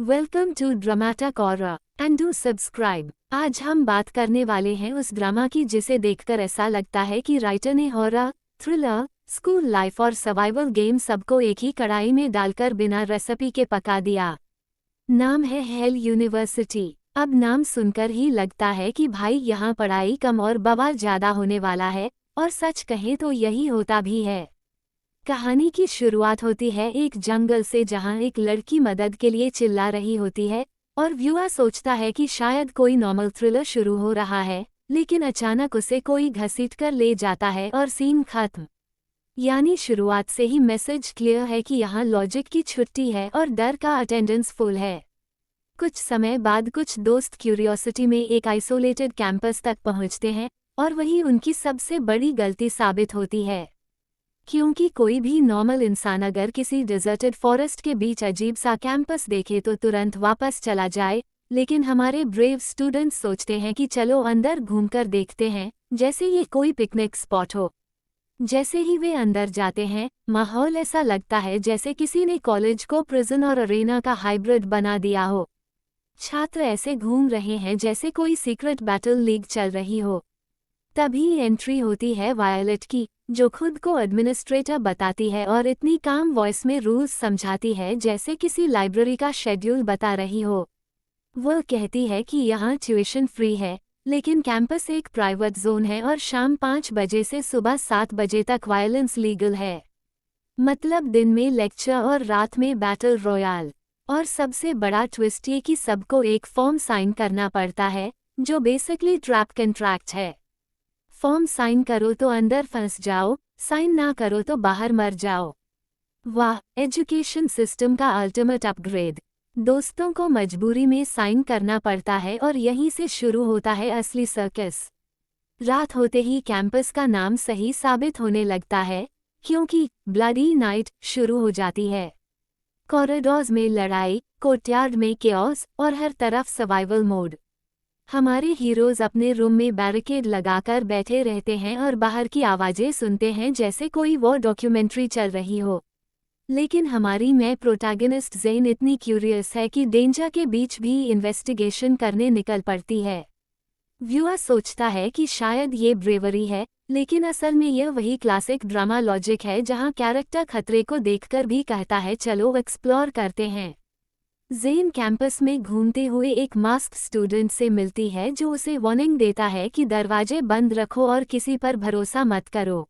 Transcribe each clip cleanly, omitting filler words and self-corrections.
Welcome to ड्रामाटा कॉरा and do subscribe. आज हम बात करने वाले हैं उस ड्रामा की जिसे देखकर ऐसा लगता है कि राइटर ने हॉरर, थ्रिलर, स्कूल लाइफ और सर्वाइवल गेम सबको एक ही कढ़ाई में डालकर बिना रेसिपी के पका दिया। नाम है हेल यूनिवर्सिटी। अब नाम सुनकर ही लगता है कि भाई यहाँ पढ़ाई कम और बवाल ज्यादा होने वाला है, और सच कहें तो यही होता भी है। कहानी की शुरुआत होती है एक जंगल से जहां एक लड़की मदद के लिए चिल्ला रही होती है और व्यूअर सोचता है कि शायद कोई नॉर्मल थ्रिलर शुरू हो रहा है, लेकिन अचानक उसे कोई घसीटकर ले जाता है और सीन खत्म। यानी शुरुआत से ही मैसेज क्लियर है कि यहाँ लॉजिक की छुट्टी है और डर का अटेंडेंस फुल है। कुछ समय बाद कुछ दोस्त क्यूरियोसिटी में एक आइसोलेटेड कैंपस तक पहुँचते हैं और वही उनकी सबसे बड़ी गलती साबित होती है, क्योंकि कोई भी नॉर्मल इंसान अगर किसी डिजर्टेड फॉरेस्ट के बीच अजीब सा कैंपस देखे तो तुरंत वापस चला जाए, लेकिन हमारे ब्रेव स्टूडेंट्स सोचते हैं कि चलो अंदर घूमकर देखते हैं, जैसे ये कोई पिकनिक स्पॉट हो। जैसे ही वे अंदर जाते हैं, माहौल ऐसा लगता है जैसे किसी ने कॉलेज को प्रिजन और अरेना का हाइब्रिड बना दिया हो। छात्र ऐसे घूम रहे हैं जैसे कोई सीक्रेट बैटल लीग चल रही हो। तभी एंट्री होती है वायलेट की, जो खुद को एडमिनिस्ट्रेटर बताती है और इतनी काम वॉइस में रूल्स समझाती है जैसे किसी लाइब्रेरी का शेड्यूल बता रही हो। वह कहती है कि यहाँ ट्यूशन फ्री है, लेकिन कैंपस एक प्राइवेट जोन है और शाम 5 बजे से सुबह 7 बजे तक वायलेंस लीगल है। मतलब दिन में लेक्चर और रात में बैटल रॉयल। और सबसे बड़ा ट्विस्ट ये कि सबको एक फॉर्म साइन करना पड़ता है, जो बेसिकली ट्रैप कंट्रैक्ट है। फॉर्म साइन करो तो अंदर फंस जाओ, साइन ना करो तो बाहर मर जाओ। वाह, एजुकेशन सिस्टम का अल्टीमेट अपग्रेड। दोस्तों को मजबूरी में साइन करना पड़ता है और यहीं से शुरू होता है असली सर्कस। रात होते ही कैंपस का नाम सही साबित होने लगता है, क्योंकि ब्लडी नाइट शुरू हो जाती है। कॉरिडोर्स में लड़ाई, कोर्टयार्ड में केओस और हर तरफ सर्वाइवल मोड। हमारे हीरोज अपने रूम में बैरिकेड लगाकर बैठे रहते हैं और बाहर की आवाज़ें सुनते हैं जैसे कोई वो डॉक्यूमेंट्री चल रही हो। लेकिन हमारी प्रोटैगनिस्ट ज़ेन इतनी क्यूरियस है कि डेंजर के बीच भी इन्वेस्टिगेशन करने निकल पड़ती है। व्यूअर सोचता है कि शायद ये ब्रेवरी है, लेकिन असल में यह वही क्लासिक ड्रामा लॉजिक है जहां कैरेक्टर खतरे को देखकर भी कहता है चलो एक्सप्लोर करते हैं। ज़ेन कैंपस में घूमते हुए एक मास्क स्टूडेंट से मिलती है जो उसे वार्निंग देता है कि दरवाजे बंद रखो और किसी पर भरोसा मत करो।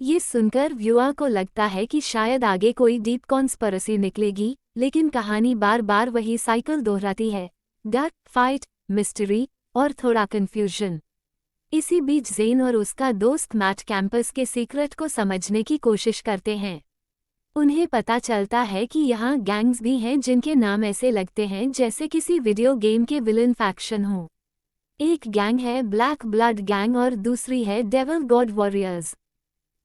ये सुनकर व्यूअर को लगता है कि शायद आगे कोई डीप कॉन्स्पिरेसी निकलेगी, लेकिन कहानी बार बार वही साइकिल दोहराती है, डर, फाइट, मिस्ट्री और थोड़ा कंफ्यूजन। इसी बीच ज़ेन और उसका दोस्त मैट कैंपस के सीक्रेट को समझने की कोशिश करते हैं। उन्हें पता चलता है कि यहाँ गैंग्स भी हैं जिनके नाम ऐसे लगते हैं जैसे किसी वीडियो गेम के विलन फैक्शन हो। एक गैंग है ब्लैक ब्लड गैंग और दूसरी है डेविल गॉड वॉरियर्स।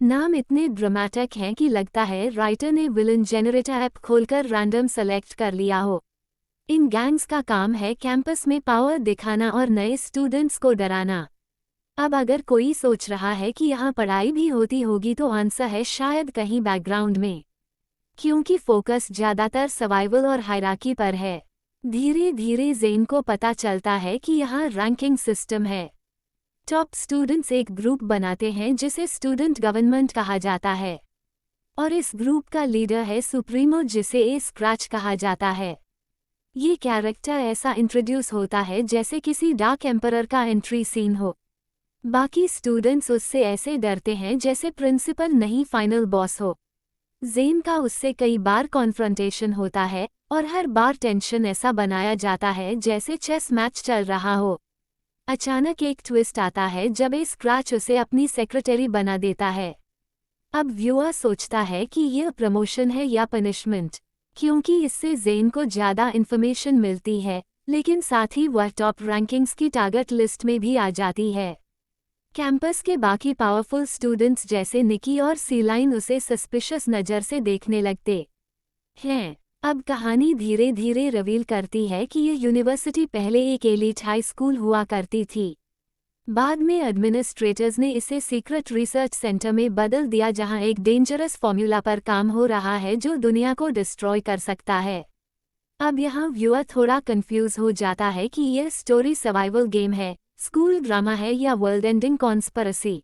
नाम इतने ड्रामेटिक हैं कि लगता है राइटर ने विलन जेनरेटर ऐप खोलकर रैंडम सेलेक्ट कर लिया हो। इन गैंग्स का काम है कैंपस में पावर दिखाना और नए स्टूडेंट्स को डराना। अब अगर कोई सोच रहा है कि यहाँ पढ़ाई भी होती होगी तो आंसर है शायद कहीं बैकग्राउंड में, क्योंकि फोकस ज़्यादातर सर्वाइवल और हायरार्की पर है। धीरे धीरे ज़ेन को पता चलता है कि यहाँ रैंकिंग सिस्टम है। टॉप स्टूडेंट्स एक ग्रुप बनाते हैं जिसे स्टूडेंट गवर्नमेंट कहा जाता है, और इस ग्रुप का लीडर है सुप्रीमो जिसे ए स्क्रैच कहा जाता है। ये कैरेक्टर ऐसा इंट्रोड्यूस होता है जैसे किसी डार्क एम्परर का एंट्री सीन हो। बाकी स्टूडेंट्स उससे ऐसे डरते हैं जैसे प्रिंसिपल नहीं फाइनल बॉस हो। ज़ेन का उससे कई बार कॉन्फ्रंटेशन होता है और हर बार टेंशन ऐसा बनाया जाता है जैसे चेस मैच चल रहा हो। अचानक एक ट्विस्ट आता है जब ए स्क्रैच उसे अपनी सेक्रेटरी बना देता है। अब व्यूअर सोचता है कि यह प्रमोशन है या पनिशमेंट, क्योंकि इससे ज़ेन को ज़्यादा इन्फॉर्मेशन मिलती है, लेकिन साथ ही वह टॉप रैंकिंग्स की टारगेट लिस्ट में भी आ जाती है। कैंपस के बाकी पावरफुल स्टूडेंट्स जैसे निकी और सीलाइन उसे सस्पिशियस नज़र से देखने लगते हैं। अब कहानी धीरे धीरे रिवील करती है कि ये यूनिवर्सिटी पहले एक एलीट हाई स्कूल हुआ करती थी। बाद में एडमिनिस्ट्रेटर्स ने इसे सीक्रेट रिसर्च सेंटर में बदल दिया जहां एक डेंजरस फॉर्मूला पर काम हो रहा है जो दुनिया को डिस्ट्रॉय कर सकता है। अब यहाँ व्यूअर थोड़ा कंफ्यूज हो जाता है कि यह स्टोरी सर्वाइवल गेम है, स्कूल ड्रामा है या वर्ल्ड एंडिंग कॉन्स्पिरेसी,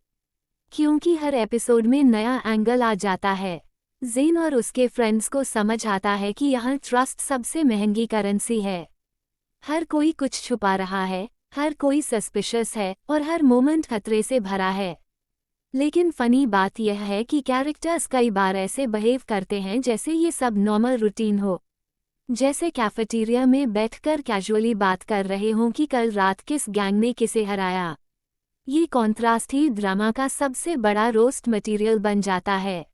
क्योंकि हर एपिसोड में नया एंगल आ जाता है। जेन और उसके फ्रेंड्स को समझ आता है कि यहाँ ट्रस्ट सबसे महंगी करेंसी है। हर कोई कुछ छुपा रहा है, हर कोई सस्पिशियस है और हर मोमेंट खतरे से भरा है। लेकिन फनी बात यह है कि कैरेक्टर्स कई बार ऐसे बिहेव करते हैं जैसे ये सब नॉर्मल रूटीन हो, जैसे कैफेटेरिया में बैठकर कैजुअली बात कर रहे हों कि कल रात किस गैंग ने किसे हराया। ये कॉन्ट्रास्ट ही ड्रामा का सबसे बड़ा रोस्ट मटेरियल बन जाता है,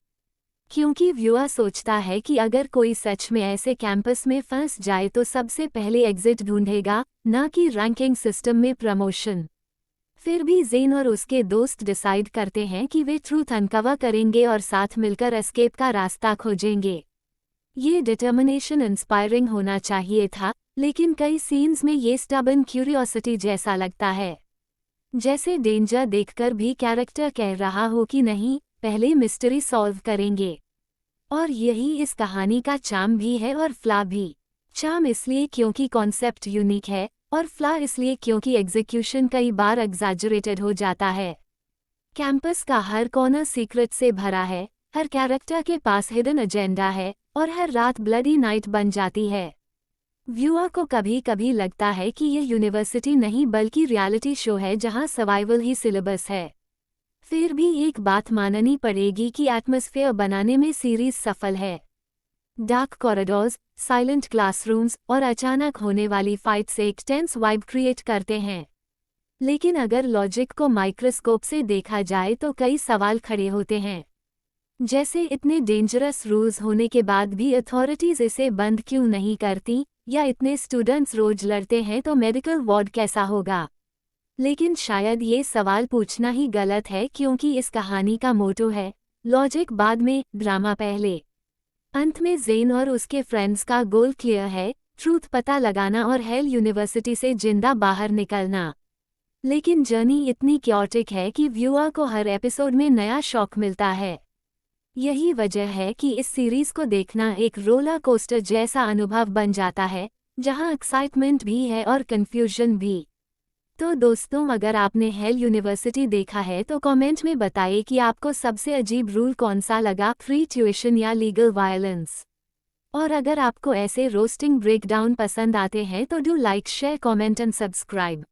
क्योंकि व्यूअर सोचता है कि अगर कोई सच में ऐसे कैंपस में फंस जाए तो सबसे पहले एग्जिट ढूंढेगा, न कि रैंकिंग सिस्टम में प्रमोशन। फिर भी जेन और उसके दोस्त डिसाइड करते हैं कि वे ट्रूथ अनकवर करेंगे और साथ मिलकर एस्केप का रास्ता खोजेंगे। ये डिटर्मिनेशन इंस्पायरिंग होना चाहिए था, लेकिन कई सीन्स में ये स्टबर्न क्यूरियोसिटी जैसा लगता है, जैसे डेंजर देखकर भी कैरेक्टर कह रहा हो कि नहीं, पहले मिस्ट्री सॉल्व करेंगे। और यही इस कहानी का चार्म भी है और फ्ला भी। चार्म इसलिए क्योंकि कॉन्सेप्ट यूनिक है और फ्ला इसलिए क्योंकि एग्जीक्यूशन कई बार एग्जैजरेटेड हो जाता है। कैंपस का हर कॉर्नर सीक्रेट से भरा है, हर कैरेक्टर के पास हिडन एजेंडा है और हर रात ब्लडी नाइट बन जाती है। व्यूअर को कभी कभी लगता है कि यह यूनिवर्सिटी नहीं बल्कि रियलिटी शो है जहां सर्वाइवल ही सिलेबस है। फिर भी एक बात माननी पड़ेगी कि एटमॉस्फेयर बनाने में सीरीज सफल है। डार्क कॉरिडोर्स, साइलेंट क्लासरूम्स और अचानक होने वाली फाइट से एक टेंस वाइब क्रिएट करते हैं। लेकिन अगर लॉजिक को माइक्रोस्कोप से देखा जाए तो कई सवाल खड़े होते हैं, जैसे इतने डेंजरस रूल्स होने के बाद भी अथॉरिटीज इसे बंद क्यों नहीं करती, या इतने स्टूडेंट्स रोज लड़ते हैं तो मेडिकल वार्ड कैसा होगा। लेकिन शायद ये सवाल पूछना ही गलत है, क्योंकि इस कहानी का मोटो है लॉजिक बाद में, ड्रामा पहले। अंत में जेन और उसके फ्रेंड्स का गोल क्लियर है, ट्रूथ पता लगाना और हेल यूनिवर्सिटी से जिंदा बाहर निकलना। लेकिन जर्नी इतनी क्योटिक है कि व्यूअर को हर एपिसोड में नया शॉक मिलता है। यही वजह है कि इस सीरीज को देखना एक रोलर कोस्टर जैसा अनुभव बन जाता है, जहां एक्साइटमेंट भी है और कंफ्यूजन भी। तो दोस्तों, अगर आपने हेल यूनिवर्सिटी देखा है तो कमेंट में बताइए कि आपको सबसे अजीब रूल कौन सा लगा, फ्री ट्यूशन या लीगल वायलेंस। और अगर आपको ऐसे रोस्टिंग ब्रेकडाउन पसंद आते हैं तो do like, share, comment and subscribe.